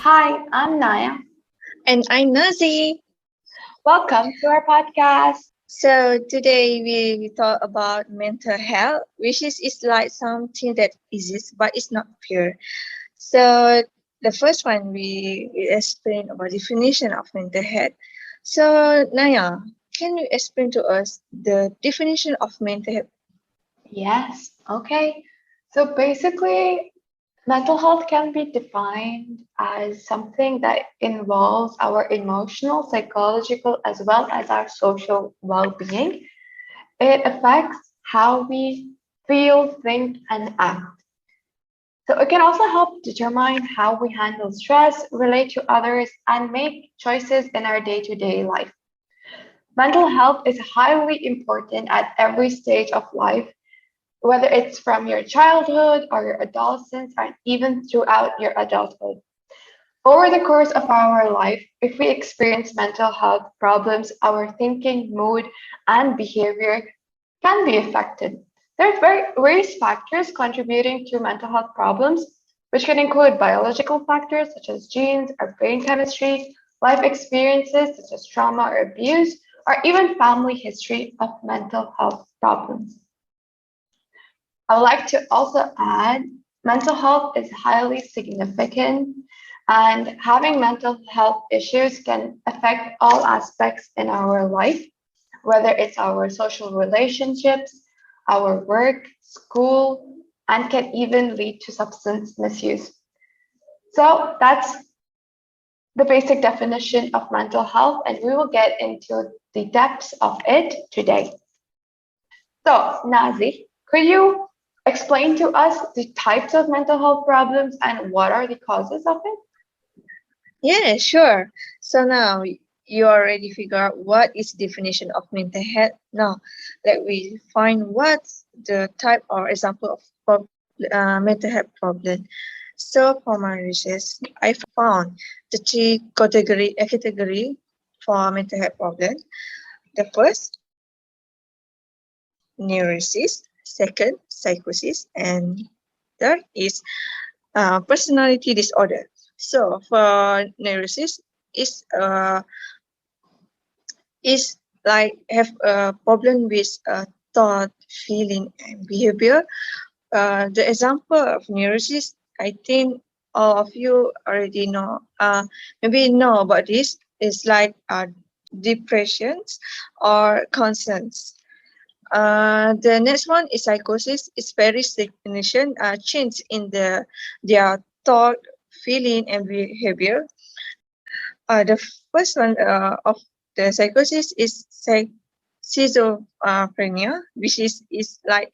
Hi, I'm Naya. And I'm Nazi. Welcome to our podcast. So today we talk about mental health, which is like something that exists but it's not pure. So the first one we explain about definition of mental health. So Naya, can you explain to us the definition of mental health? Yes, okay. So basically, mental health can be defined as something that involves our emotional, psychological, as well as our social well being. It affects how we feel, think, and act. So it can also help determine how we handle stress, relate to others, and make choices in our day to day life. Mental health is highly important at every stage of life, whether it's from your childhood or your adolescence, and even throughout your adulthood. Over the course of our life, if we experience mental health problems, our thinking, mood, and behavior can be affected. There are various factors contributing to mental health problems, which can include biological factors such as genes or brain chemistry, life experiences such as trauma or abuse, or even family history of mental health problems. I would like to also add mental health is highly significant, and having mental health issues can affect all aspects in our life, whether it's our social relationships, our work, school, and can even lead to substance misuse. So that's the basic definition of mental health, and we will get into the depths of it today. So, Nazi, could you explain to us the types of mental health problems and what are the causes of it? Yeah, sure. So now you already figure out what is definition of mental health. Now let we find what's the type or example of mental health problem. So for my research, I found the three category for mental health problem. The first, neurosis. Second, psychosis, and third is personality disorder. So for neurosis, is is like have a problem with thought, feeling, and behavior. The example of neurosis, I think all of you already know. Maybe know about this. It's like depressions or concerns. The next one is psychosis. It's very definition change in their thought, feeling, and behavior. The first one of the psychosis is schizophrenia, which is like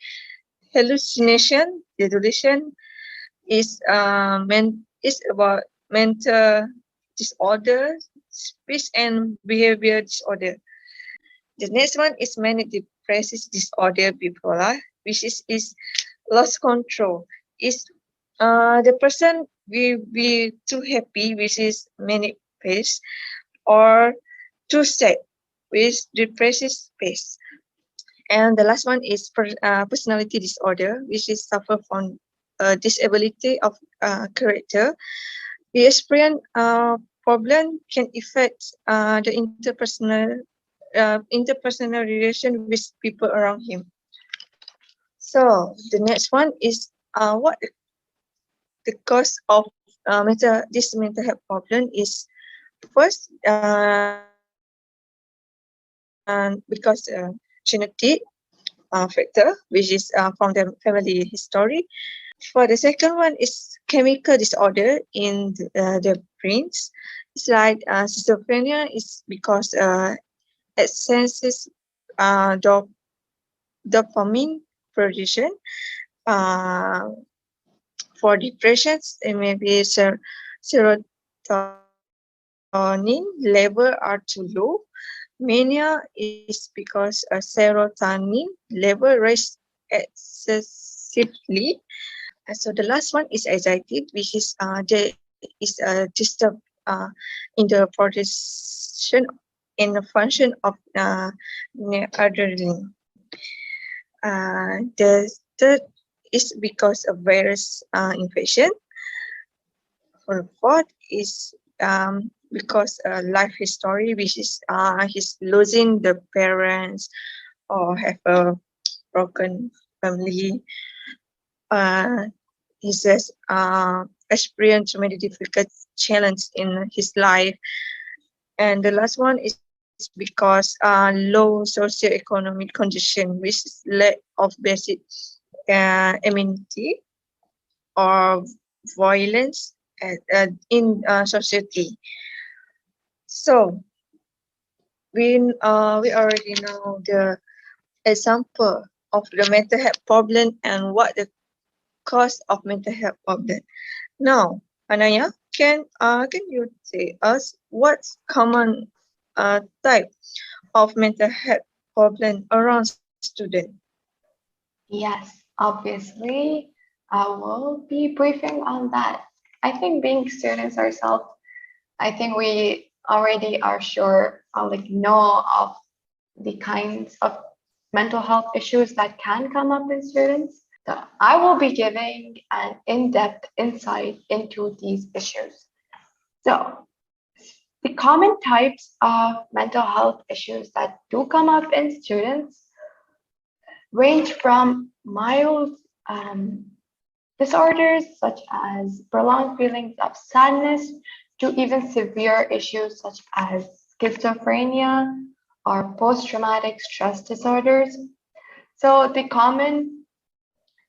hallucination, delusion, is about mental disorder, speech and behavior disorder. The next one is manic depressive disorder bipolar, which is lost control. Is the person will be too happy, which is manic phase, or too sad, with depressive phase. And the last one is personality disorder, which is suffer from disability of character. The experience problem can affect the interpersonal relation with people around him. So the next one is what the cause of this mental health problem is. First, because genetic factor, which is from the family history. For the second one is chemical disorder in the brains. It's like schizophrenia is because excesses dopamine production. Uh, for depressions, it may be serotonin level are too low. Mania is because serotonin level rise excessively. So the last one is anxiety, which is there is a disturb uh, in the production in the function of adrenaline. The third is because of virus infection. For the fourth is because life history, which is he's losing the parents or have a broken family. He says experienced many difficult challenges in his life. And the last one is because low socioeconomic condition, which is lack of basic amenity or violence in society. So we already know the example of the mental health problem and what the cause of mental health problem. Now, Anaya, can you say us what's common type of mental health problem around student? Yes, obviously, I will be briefing on that. I think being students ourselves, I think we already are sure, like know of the kinds of mental health issues that can come up in students. So I will be giving an in-depth insight into these issues. So the common types of mental health issues that do come up in students range from mild disorders such as prolonged feelings of sadness to even severe issues such as schizophrenia or post-traumatic stress disorders. So the common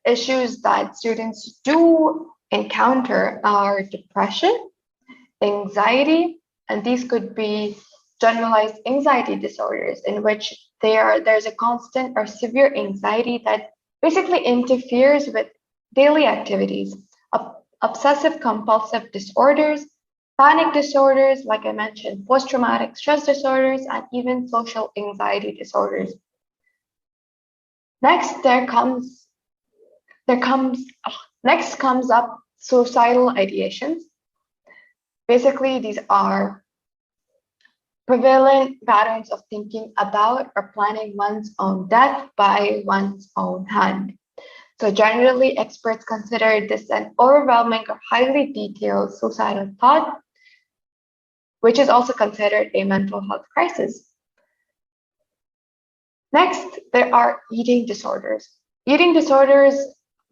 issues that students do encounter are depression, anxiety, and these could be generalized anxiety disorders in which there's a constant or severe anxiety that basically interferes with daily activities, obsessive compulsive disorders, panic disorders, like I mentioned, post-traumatic stress disorders, and even social anxiety disorders. Next, next comes up suicidal ideations. Basically, these are prevalent patterns of thinking about or planning one's own death by one's own hand. So generally, experts consider this an overwhelming or highly detailed suicidal thought, which is also considered a mental health crisis. Next, there are eating disorders. Eating disorders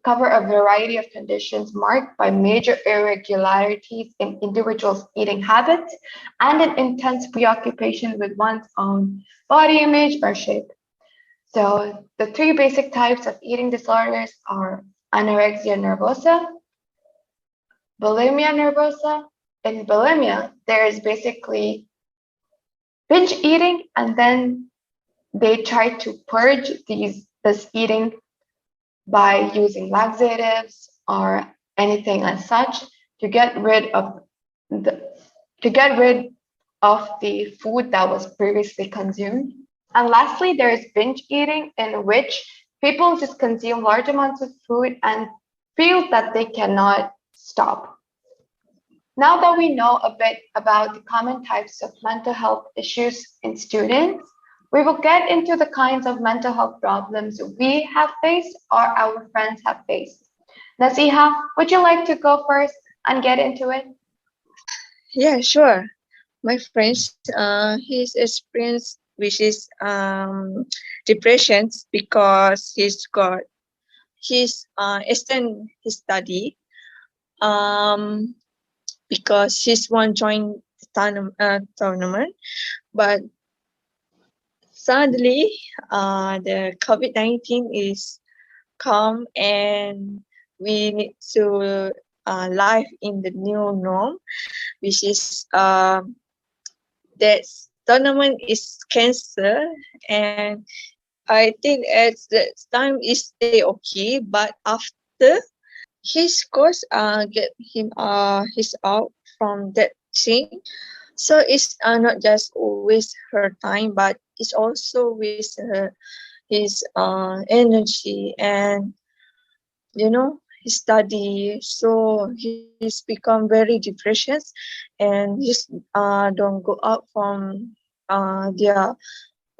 cover a variety of conditions marked by major irregularities in individuals' eating habits and an intense preoccupation with one's own body image or shape. So the three basic types of eating disorders are anorexia nervosa, bulimia nervosa. In bulimia, there is basically binge eating, and then they try to purge this eating by using laxatives or anything as such to get rid of the food that was previously consumed. And lastly, there is binge eating, in which people just consume large amounts of food and feel that they cannot stop. Now that we know a bit about the common types of mental health issues in students, we will get into the kinds of mental health problems we have faced or our friends have faced. Nasiha, would you like to go first and get into it? Yeah, sure. My friends, his experience, which is depression, because he's extend his study, because he's one join the tournament, but suddenly, the COVID-19 is come and we need to live in the new norm, which is that tournament is cancelled, and I think at that time is stay okay, but after his coach get him he's out from that thing. So it's not just always her time, but it's also with his energy and his study. So he's become very depressed, and he's don't go out from their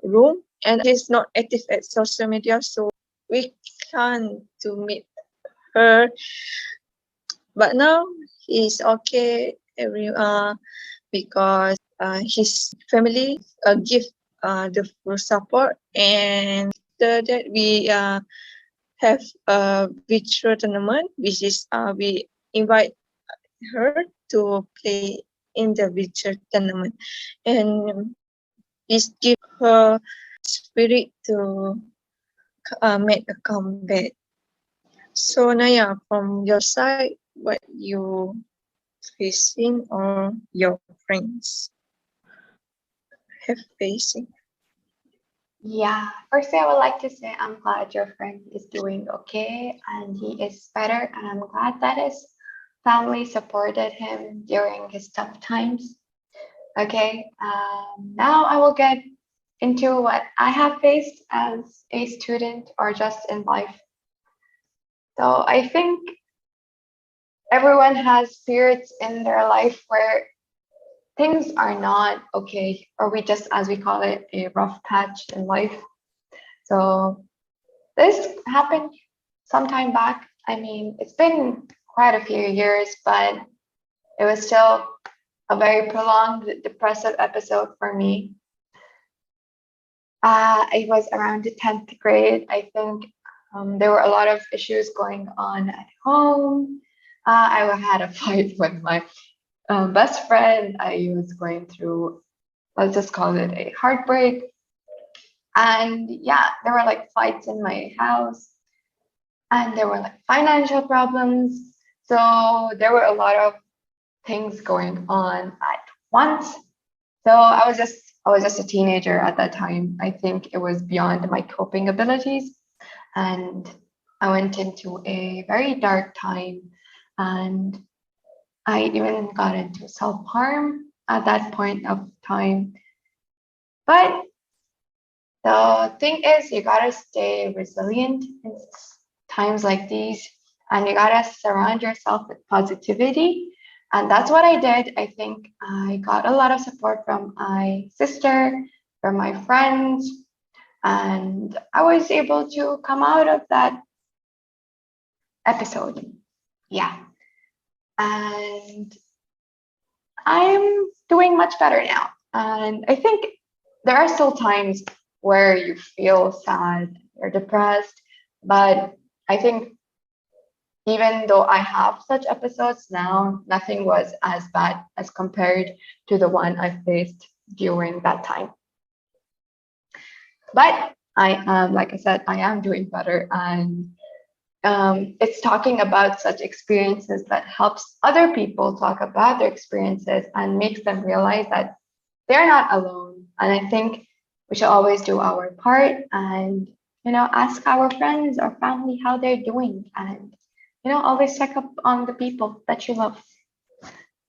room, and he's not active at social media. So we can't to meet her But now he's okay. Because his family give the full support, and after that we have a virtual tournament, which is we invite her to play in the virtual tournament, and this give her spirit to make a comeback. So Naya, from your side, what you facing or your friends have facing? Yeah, firstly, I would like to say I'm glad your friend is doing okay and he is better, and I'm glad that his family supported him during his tough times. Okay, now I will get into what I have faced as a student or just in life. So I think everyone has periods in their life where things are not okay, or we just, as we call it, a rough patch in life. So this happened some time back. I mean, it's been quite a few years, but it was still a very prolonged depressive episode for me. It was around the 10th grade. I think there were a lot of issues going on at home. I had a fight with my best friend. I was going through, let's just call it a heartbreak. And yeah, there were like fights in my house, and there were like financial problems. So there were a lot of things going on at once. So I was just a teenager at that time. I think it was beyond my coping abilities, and I went into a very dark time, and I even got into self-harm at that point of time. But the thing is, you gotta stay resilient in times like these, and you gotta surround yourself with positivity. And that's what I did. I think I got a lot of support from my sister, from my friends, and I was able to come out of that episode. Yeah. And I'm doing much better now. And I think there are still times where you feel sad or depressed, but I think even though I have such episodes now, nothing was as bad as compared to the one I faced during that time. But I am, like I said, I am doing better, and it's talking about such experiences that helps other people talk about their experiences and makes them realize that they're not alone. And I think we should always do our part and, ask our friends or family how they're doing, and, always check up on the people that you love.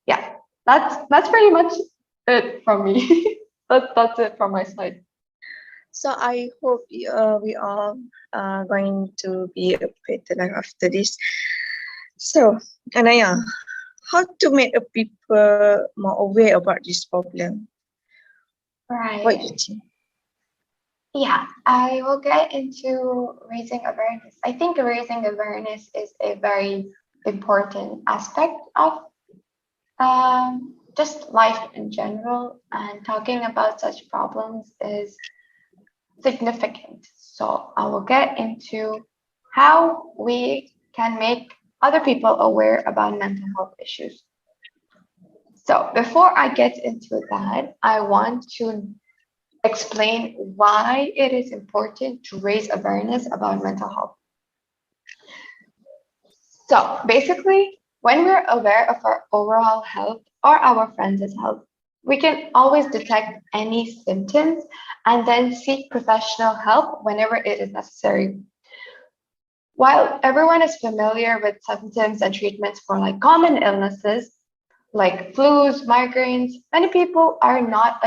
Yeah, that's pretty much it from me. That's it from my side. So I hope we all are going to be a better life after this. So Anaya, how to make a people more aware about this problem? What do you Right. think? Yeah, I will get into raising awareness. I think raising awareness is a very important aspect of just life in general, and talking about such problems is significant. So I will get into how we can make other people aware about mental health issues. So before I get into that, I want to explain why it is important to raise awareness about mental health. So basically, when we're aware of our overall health or our friends' health, we can always detect any symptoms and then seek professional help whenever it is necessary. While everyone is familiar with symptoms and treatments for like common illnesses like flus, migraines, many people are not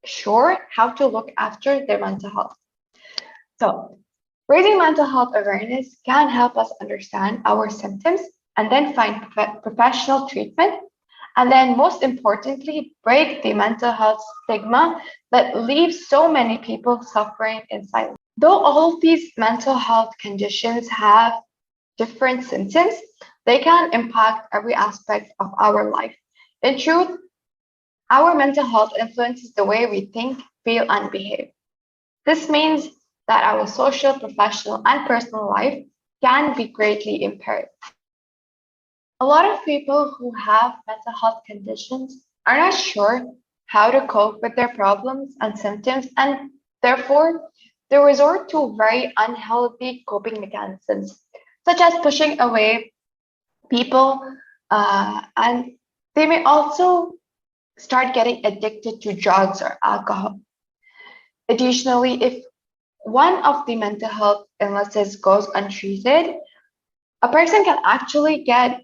sure how to look after their mental health. So, raising mental health awareness can help us understand our symptoms and then find professional treatment. And then, most importantly, break the mental health stigma that leaves so many people suffering in silence. Though all these mental health conditions have different symptoms, They can impact every aspect of our life. In truth, our mental health influences the way we think, feel, and behave. This means that our social, professional, and personal life can be greatly impaired. A lot of people who have mental health conditions are not sure how to cope with their problems and symptoms, and therefore they resort to very unhealthy coping mechanisms, such as pushing away people, and they may also start getting addicted to drugs or alcohol. Additionally, if one of the mental health illnesses goes untreated, a person can actually get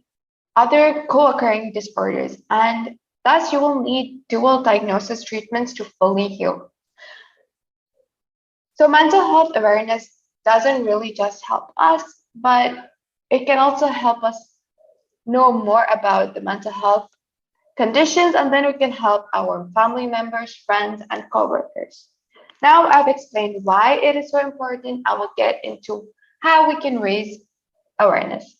other co-occurring disorders, and thus you will need dual diagnosis treatments to fully heal. So mental health awareness doesn't really just help us, but it can also help us know more about the mental health conditions, and then we can help our family members, friends, and coworkers. Now I've explained why it is so important. I will get into how we can raise awareness.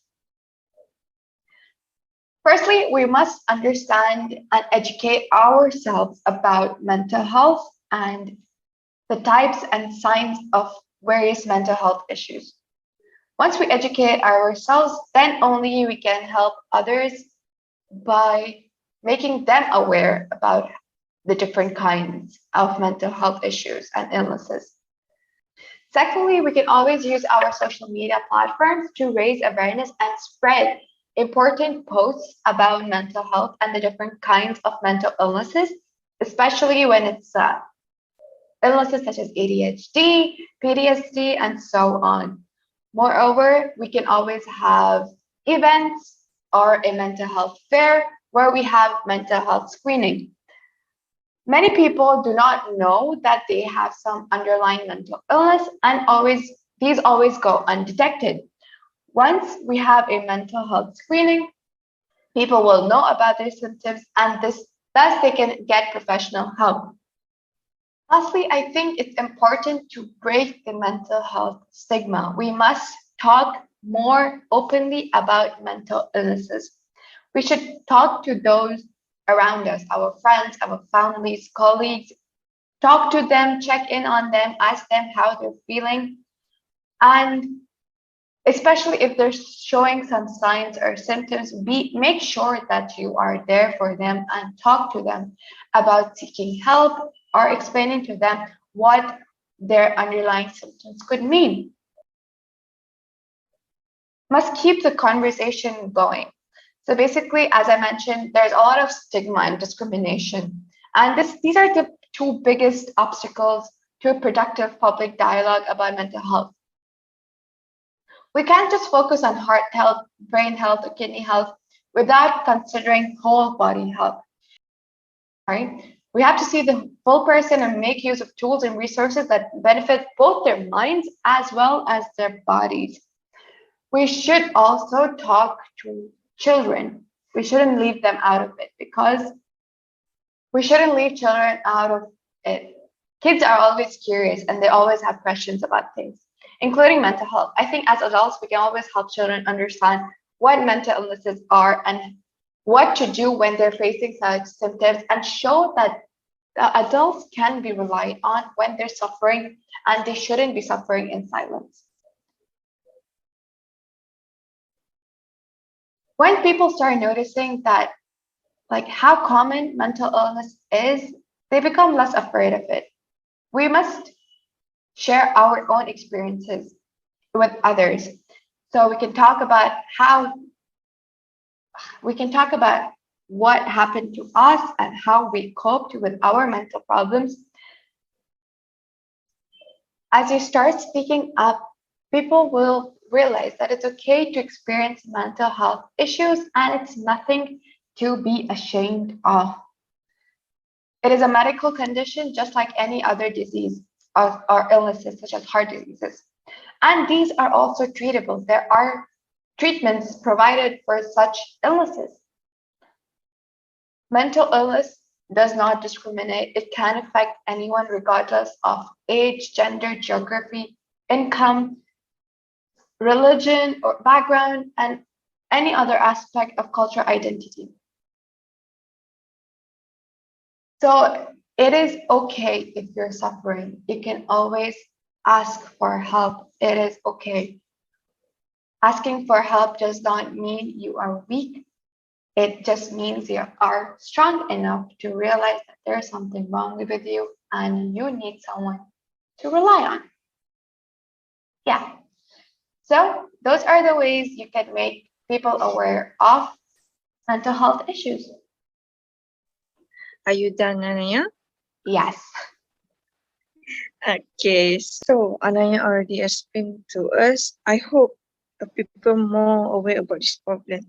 Firstly, we must understand and educate ourselves about mental health and the types and signs of various mental health issues. Once we educate ourselves, then only we can help others by making them aware about the different kinds of mental health issues and illnesses. Secondly, we can always use our social media platforms to raise awareness and spread important posts about mental health and the different kinds of mental illnesses, especially when it's illnesses such as ADHD, PTSD, and so on. Moreover, we can always have events or a mental health fair where we have mental health screening. Many people do not know that they have some underlying mental illness, and these always go undetected. Once we have a mental health screening, people will know about their symptoms, and thus they can get professional help. Lastly, I think it's important to break the mental health stigma. We must talk more openly about mental illnesses. We should talk to those around us, our friends, our families, colleagues, talk to them, check in on them, ask them how they're feeling, and especially if they're showing some signs or symptoms, make sure that you are there for them and talk to them about seeking help or explaining to them what their underlying symptoms could mean. Must keep the conversation going. So basically, as I mentioned, there's a lot of stigma and discrimination. And these are the two biggest obstacles to a productive public dialogue about mental health. We can't just focus on heart health, brain health, or kidney health without considering whole body health. Right? We have to see the full person and make use of tools and resources that benefit both their minds as well as their bodies. We should also talk to children. We shouldn't leave them out of it because we shouldn't leave children out of it. Kids are always curious and they always have questions about things, including mental health. I think as adults, we can always help children understand what mental illnesses are and what to do when they're facing such symptoms, and show that the adults can be relied on when they're suffering and they shouldn't be suffering in silence. When people start noticing that, like how common mental illness is, they become less afraid of it. We must share our own experiences with others. So we can talk about what happened to us and how we coped with our mental problems. As you start speaking up, people will realize that it's okay to experience mental health issues and it's nothing to be ashamed of. It is a medical condition just like any other disease or illnesses such as heart diseases. And these are also treatable. There are treatments provided for such illnesses. Mental illness does not discriminate. It can affect anyone regardless of age, gender, geography, income, religion, or background, and any other aspect of cultural identity. So it is okay if you're suffering. You can always ask for help. It is okay. Asking for help does not mean you are weak. It just means you are strong enough to realize that there's something wrong with you and you need someone to rely on. Yeah. So those are the ways you can make people aware of mental health issues. Are you done, Anaya? Yes. Okay, so Anaya already explained to us. I hope the people more aware about this problem.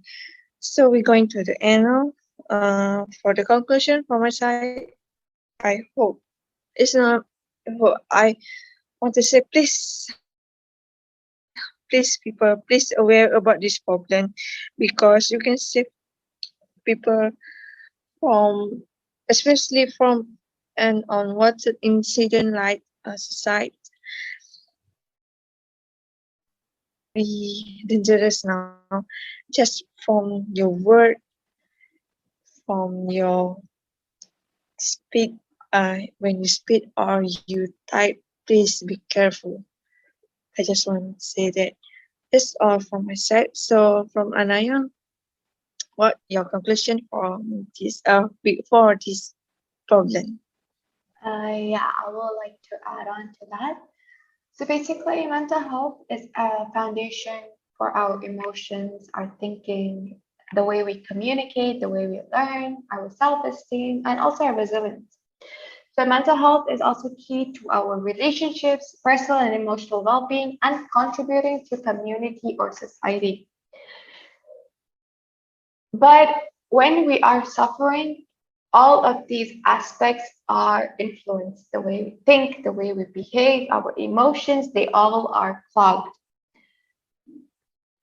So we're going to the end now. For the conclusion from my side, I hope it's not. I want to say, please, people, please aware about this problem, because you can save people from, especially from an unwanted incident like a suicide. Very dangerous now, just from your word, from your speed, when you speak or you type, please be careful. I just want to say that. That's all from my side. So from Anaya, what your conclusion for this problem? Yeah, I would like to add on to that. So basically, mental health is a foundation for our emotions, our thinking, the way we communicate, the way we learn, our self-esteem, and also our resilience. So mental health is also key to our relationships, personal and emotional well-being, and contributing to community or society. But when we are suffering, all of these aspects are influenced. The way we think, the way we behave, our emotions, they all are clogged.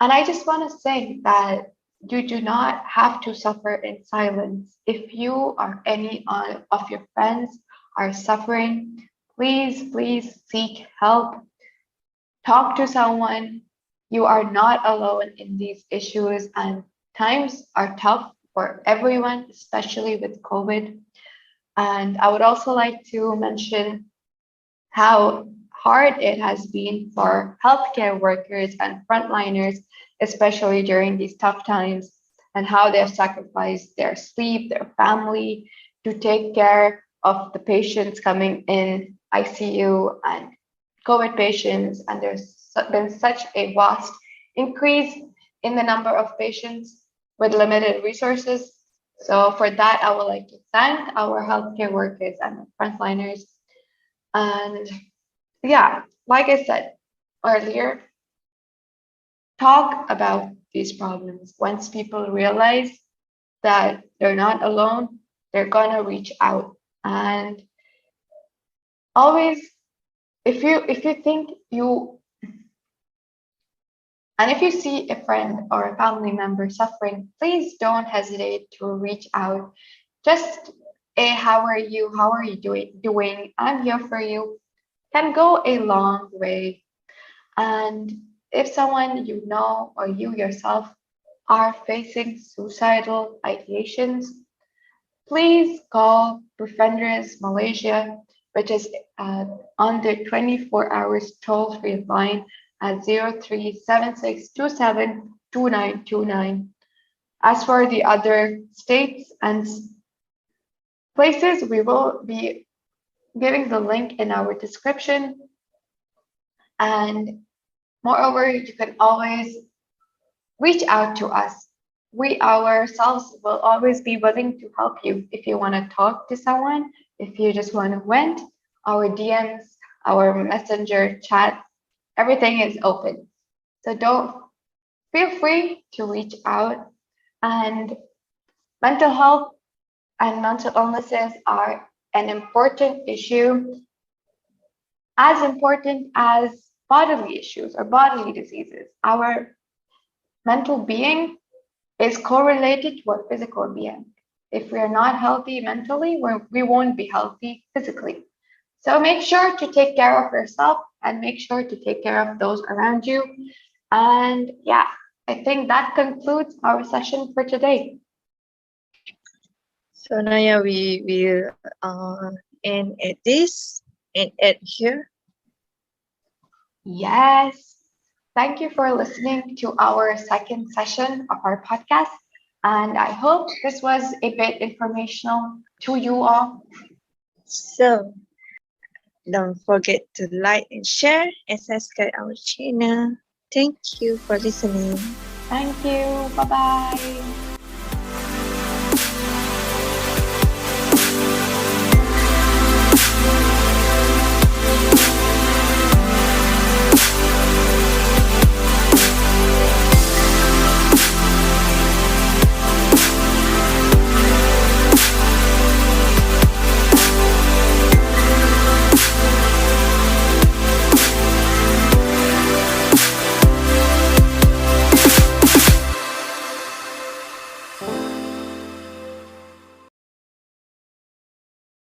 And I just want to say that you do not have to suffer in silence. If you or any of your friends are suffering, please seek help. Talk to someone. You are not alone in these issues, and times are tough for everyone, especially with COVID. And I would also like to mention how hard it has been for healthcare workers and frontliners, especially during these tough times, and how they have sacrificed their sleep, their family to take care of the patients coming in ICU and COVID patients. And there's been such a vast increase in the number of patients with limited resources. So for that, I would like to thank our healthcare workers and frontliners. And yeah, like I said earlier, talk about these problems. Once people realize that they're not alone, they're gonna reach out. And always, if you think you and if you see a friend or a family member suffering, please don't hesitate to reach out. Just a how are you? How are you doing? I'm here for you can go a long way. And if someone you know or you yourself are facing suicidal ideations, please call BEFRIENDERS Malaysia, which is on the 24 hours toll-free line at 0376272929. As for the other states and places, we will be giving the link in our description. And moreover, you can always reach out to us. We ourselves will always be willing to help you if you want to talk to someone, if you just want to vent. Our DMs, our messenger chat, everything is open. So don't feel free to reach out. And mental health and mental illnesses are an important issue, as important as bodily issues or bodily diseases. Our mental being is correlated to our physical being. If we are not healthy mentally, we won't be healthy physically. So make sure to take care of yourself and make sure to take care of those around you. And yeah, I think that concludes our session for today. So Naya, we will end at this and at here. Yes. Thank you for listening to our second session of our podcast. And I hope this was a bit informational to you all. So don't forget to like and share and subscribe our channel. Thank you for listening. Thank you. Bye bye.